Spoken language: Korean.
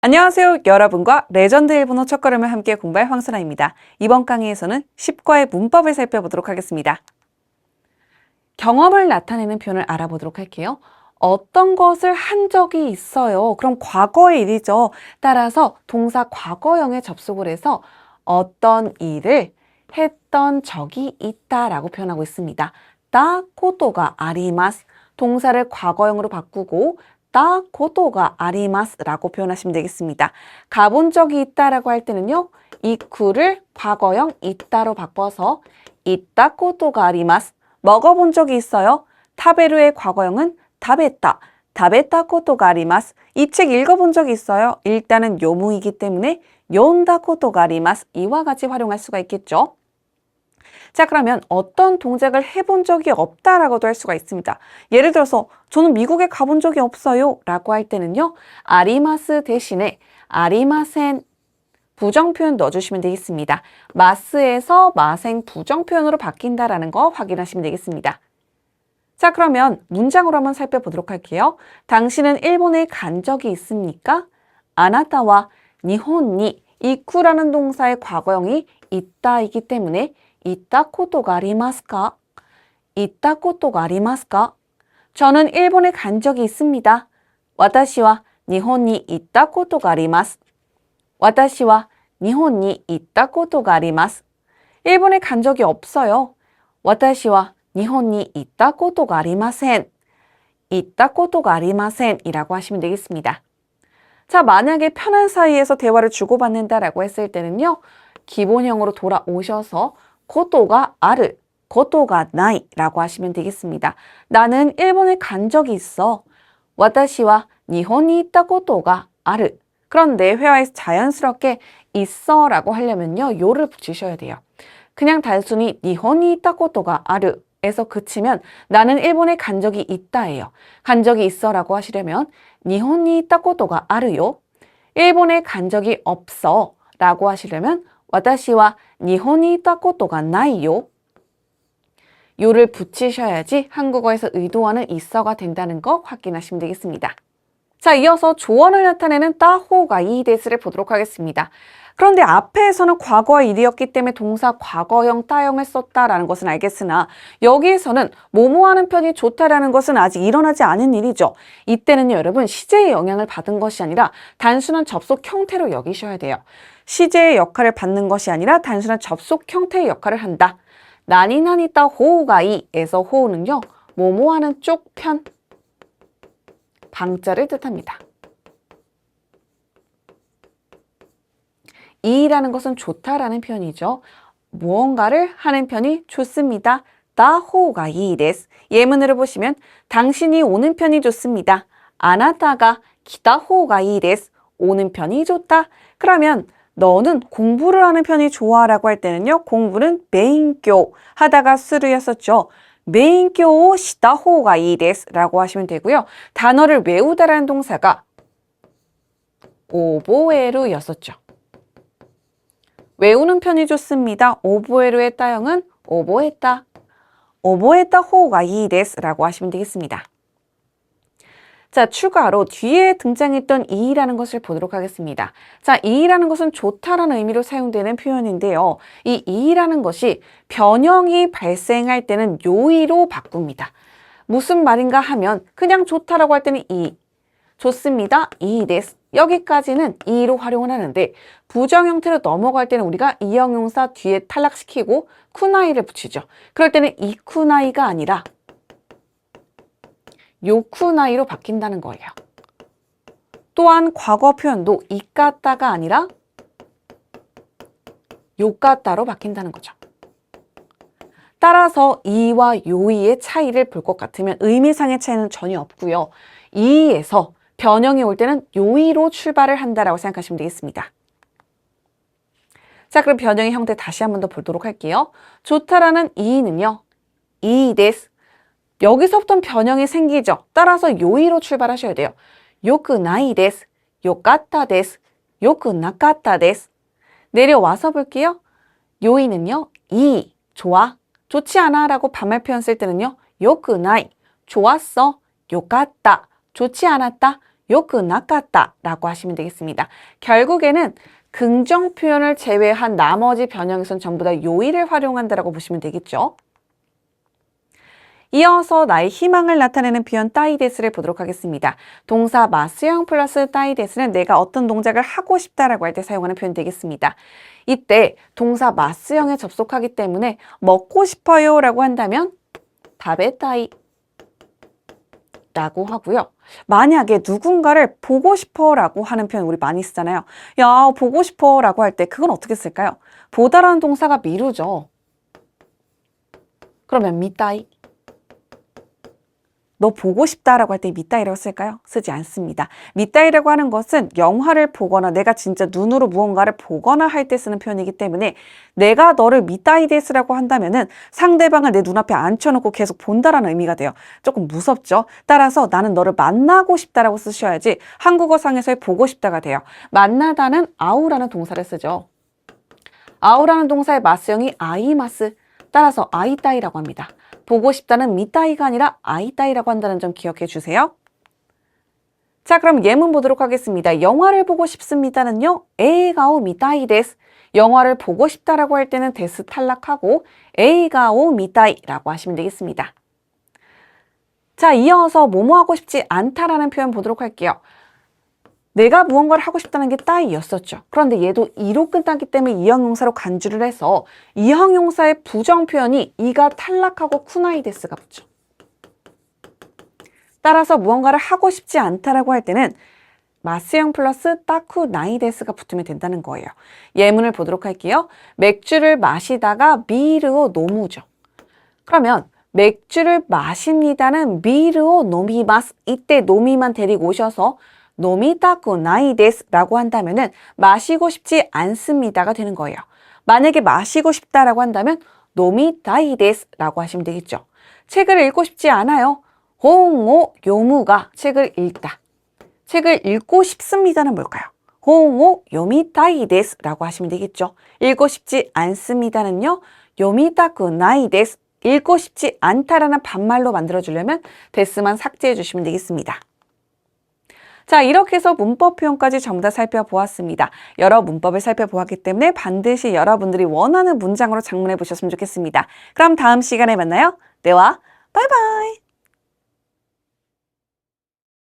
안녕하세요. 여러분과 레전드 일본어 첫걸음을 함께 공부할 황선아입니다. 이번 강의에서는 10과의 문법을 살펴보도록 하겠습니다. 경험을 나타내는 표현을 알아보도록 할게요. 어떤 것을 한 적이 있어요. 그럼 과거의 일이죠. 따라서 동사 과거형에 접속을 해서 어떤 일을 했던 적이 있다라고 표현하고 있습니다. 다 코토가 아리마스. 동사를 과거형으로 바꾸고 다 코토가 아리마스라고 표현하시면 되겠습니다. 가본 적이 있다라고 할 때는요. 이쿠를 과거형 있다로 바꿔서 있다 코토가 아리마스. 먹어본 적이 있어요. 타베르의 과거형은 타베타, 타베타 코토가 아리마스. 이 책 읽어본 적이 있어요. 일단은 요무이기 때문에 연다 코토가 아리마스. 이와 같이 활용할 수가 있겠죠. 자, 그러면 어떤 동작을 해본 적이 없다라고도 할 수가 있습니다. 예를 들어서 저는 미국에 가본 적이 없어요 라고 할 때는요. 아리마스 대신에 아리마센 부정표현 넣어주시면 되겠습니다. 마스에서 마생 부정표현으로 바뀐다라는 거 확인하시면 되겠습니다. 자, 그러면 문장으로 한번 살펴보도록 할게요. 당신은 일본에 간 적이 있습니까? 아나타와 니혼니 이쿠라는 동사의 과거형이 있다이기 때문에 있다 코토가 아리마스까? 있다 코토가 아리마스까? 저는 일본에 간 적이 있습니다. 와타시와 니혼니 있다 코토가 아리마스. 와타시와 니혼니 있다 코토가 아리마스. 일본에 간 적이 없어요. 와타시와 니혼니 있다 코토가 아리마센. 있다 코토가 아리마센 이라고 하시면 되겠습니다. 자, 만약에 편한 사이에서 대화를 주고받는다라고 했을 때는요. 기본형으로 돌아오셔서 코토가 아르, 코토가 나이 라고 하시면 되겠습니다. 나는 일본에 간 적이 있어. 와타시와 니혼니 있다 코토가 아르. 그런데 회화에서 자연스럽게 있어 라고 하려면요. 요를 붙이셔야 돼요. 그냥 단순히 니혼니 있다 코토가 아르 에서 그치면 나는 일본에 간 적이 있다예요. 간 적이 있어 라고 하시려면 니혼니 있다 코토가 아르요. 일본에 간 적이 없어 라고 하시려면 와타시와 니혼니 있다 코토가 나이요. 요를 붙이셔야지 한국어에서 의도하는 있어가 된다는 거 확인하시면 되겠습니다. 자, 이어서 조언을 나타내는 따호가 이데스를 보도록 하겠습니다. 그런데 앞에서는 과거의 일이었기 때문에 동사 과거형 따형을 썼다라는 것은 알겠으나 여기에서는 뭐뭐하는 편이 좋다라는 것은 아직 일어나지 않은 일이죠. 이때는요, 여러분 시제의 영향을 받은 것이 아니라 단순한 접속 형태로 여기셔야 돼요. 시제의 역할을 받는 것이 아니라 단순한 접속 형태의 역할을 한다. 나니나니따 호우가이에서 호우는요, 뭐뭐하는 쪽 편, 방자를 뜻합니다. 이라는 것은 좋다라는 표현이죠. 무언가를 하는 편이 좋습니다. 다호가 이데스. 예문으로 보시면 당신이 오는 편이 좋습니다. 아나타가 기다호가 이데스. 오는 편이 좋다. 그러면 너는 공부를 하는 편이 좋아라고 할 때는요. 공부는 메인교 하다가 스루였었죠. 메인교 시다호가 이데스 라고 하시면 되고요. 단어를 외우다라는 동사가 오보에루였었죠. 외우는 편이 좋습니다. 오보에루의 따형은 오보했다. 오보했다 호가 이데스 라고 하시면 되겠습니다. 자, 추가로 뒤에 등장했던 이라는 것을 보도록 하겠습니다. 자, 이라는 것은 좋다라는 의미로 사용되는 표현인데요. 이 이라는 것이 변형이 발생할 때는 요이로 바꿉니다. 무슨 말인가 하면 그냥 좋다라고 할 때는 이, 좋습니다. 이 데스. 여기까지는 이로 활용을 하는데 부정 형태로 넘어갈 때는 우리가 이형용사 뒤에 탈락시키고 쿠나이를 붙이죠. 그럴 때는 이 쿠나이가 아니라 요쿠나이로 바뀐다는 거예요. 또한 과거 표현도 이까따가 아니라 요까따로 바뀐다는 거죠. 따라서 이와 요이의 차이를 볼 것 같으면 의미상의 차이는 전혀 없고요. 이에서 변형이 올 때는 요이로 출발을 한다라고 생각하시면 되겠습니다. 자, 그럼 변형의 형태 다시 한 번 더 보도록 할게요. 좋다라는 이는요. 이 데스. 여기서부터 변형이 생기죠. 따라서 요이로 출발하셔야 돼요. 요크나이 데스, 요까타 데스, 요크나까타 데스. 내려와서 볼게요. 요이는요. 이, 좋아, 좋지 않아 라고 반말 표현 쓸 때는요. 요크나이, 좋았어, 요까타, 좋지 않았다, 요크 나갔다 라고 하시면 되겠습니다. 결국에는 긍정 표현을 제외한 나머지 변형에서는 전부 다 요일을 활용한다라고 보시면 되겠죠. 이어서 나의 희망을 나타내는 표현 따이데스를 보도록 하겠습니다. 동사 마스형 플러스 따이데스는 내가 어떤 동작을 하고 싶다라고 할 때 사용하는 표현 되겠습니다. 이때 동사 마스형에 접속하기 때문에 먹고 싶어요 라고 한다면 다베따이 라고 하고요. 만약에 누군가를 보고 싶어 라고 하는 표현 우리 많이 쓰잖아요. 야, 보고 싶어 라고 할 때 그건 어떻게 쓸까요? 보다라는 동사가 미루죠. 그러면 미따이. 너 보고 싶다라고 할 때 미따이라고 쓸까요? 쓰지 않습니다. 미따이라고 하는 것은 영화를 보거나 내가 진짜 눈으로 무언가를 보거나 할 때 쓰는 표현이기 때문에 내가 너를 미따이 데스라고 한다면은 상대방을 내 눈앞에 앉혀놓고 계속 본다라는 의미가 돼요. 조금 무섭죠? 따라서 나는 너를 만나고 싶다라고 쓰셔야지 한국어상에서의 보고 싶다가 돼요. 만나다는 아우라는 동사를 쓰죠. 아우라는 동사의 마스형이 아이마스. 따라서 아이따이라고 합니다. 보고 싶다는 미따이가 아니라 아이따이라고 한다는 점 기억해 주세요. 자, 그럼 예문 보도록 하겠습니다. 영화를 보고 싶습니다는요. 에이가오 미따이 데스. 영화를 보고 싶다라고 할 때는 데스 탈락하고 에이가오 미따이라고 하시면 되겠습니다. 자, 이어서 뭐뭐 하고 싶지 않다라는 표현 보도록 할게요. 내가 무언가를 하고 싶다는 게 따이였었죠. 그런데 얘도 이로 끝났기 때문에 이형용사로 간주를 해서 이형용사의 부정 표현이 이가 탈락하고 쿠나이데스가 붙죠. 따라서 무언가를 하고 싶지 않다라고 할 때는 마스형 플러스 따쿠나이데스가 붙으면 된다는 거예요. 예문을 보도록 할게요. 맥주를 마시다가 미르오 노무죠. 그러면 맥주를 마십니다는 미르오 노미마스. 이때 노미만 데리고 오셔서 노미타쿠 나이데스 라고 한다면은 마시고 싶지 않습니다가 되는 거예요. 만약에 마시고 싶다라고 한다면 노미다이데스 라고 하시면 되겠죠. 책을 읽고 싶지 않아요. 홍오 요무가 책을 읽다. 책을 읽고 싶습니다는 뭘까요? 홍오 요미다이데스 라고 하시면 되겠죠. 읽고 싶지 않습니다는요. 요미타쿠 나이데스. 읽고 싶지 않다라는 반말로 만들어주려면 데스만 삭제해 주시면 되겠습니다. 자, 이렇게 해서 문법 표현까지 전부 다 살펴보았습니다. 여러 문법을 살펴보았기 때문에 반드시 여러분들이 원하는 문장으로 작문해 보셨으면 좋겠습니다. 그럼 다음 시간에 만나요. 네와 바이바이.